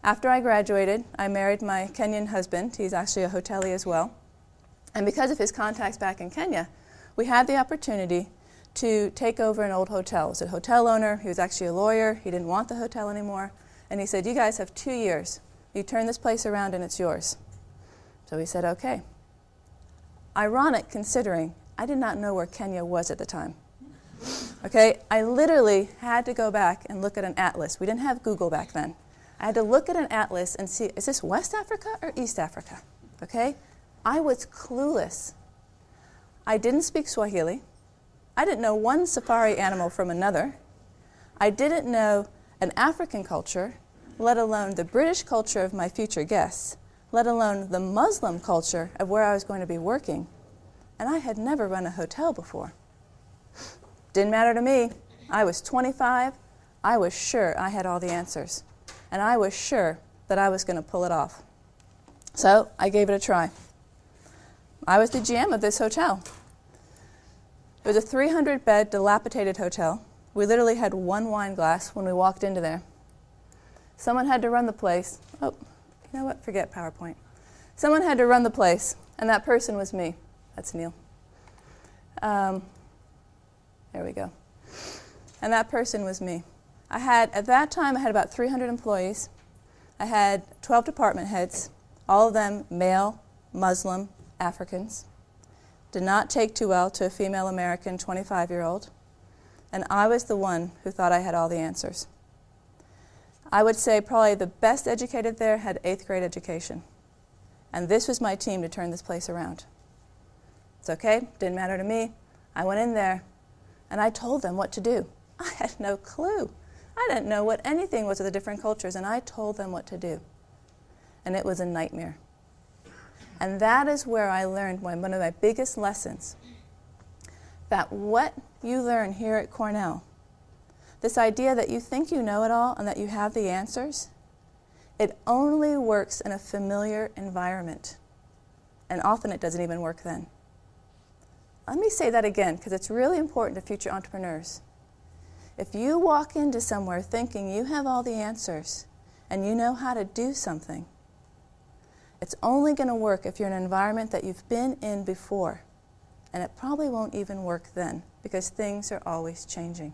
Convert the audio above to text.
After I graduated, I married my Kenyan husband. He's actually a hotelier as well. And because of his contacts back in Kenya, we had the opportunity to take over an old hotel. It was a hotel owner. He was actually a lawyer. He didn't want the hotel anymore. And he said, you guys have 2 years. You turn this place around and it's yours. So we said, okay. Ironic considering I did not know where Kenya was at the time. Okay, I literally had to go back and look at an atlas. We didn't have Google back then. I had to look at an atlas and see, is this West Africa or East Africa? Okay, I was clueless. I didn't speak Swahili. I didn't know one safari animal from another. I didn't know an African culture, let alone the British culture of my future guests, let alone the Muslim culture of where I was going to be working. And I had never run a hotel before. Didn't matter to me. I was 25. I was sure I had all the answers. And I was sure that I was going to pull it off. So I gave it a try. I was the GM of this hotel. It was a 300-bed, dilapidated hotel. We literally had one wine glass when we walked into there. Someone had to run the place. Oh, you know what? Forget PowerPoint. Someone had to run the place, and that person was me. That's Neil. There we go. And that person was me. At that time, I had about 300 employees. I had 12 department heads, all of them male, Muslim, Africans. Did not take too well to a female American 25-year-old. And I was the one who thought I had all the answers. I would say probably the best educated there had 8th grade education. And this was my team to turn this place around. It's okay, didn't matter to me. I went in there and I told them what to do. I had no clue. I didn't know what anything was of the different cultures, and I told them what to do. And it was a nightmare. And that is where I learned one of my biggest lessons, that what you learn here at Cornell, this idea that you think you know it all and that you have the answers, it only works in a familiar environment. And often it doesn't even work then. Let me say that again, because it's really important to future entrepreneurs. If you walk into somewhere thinking you have all the answers and you know how to do something, it's only going to work if you're in an environment that you've been in before. And it probably won't even work then, because things are always changing.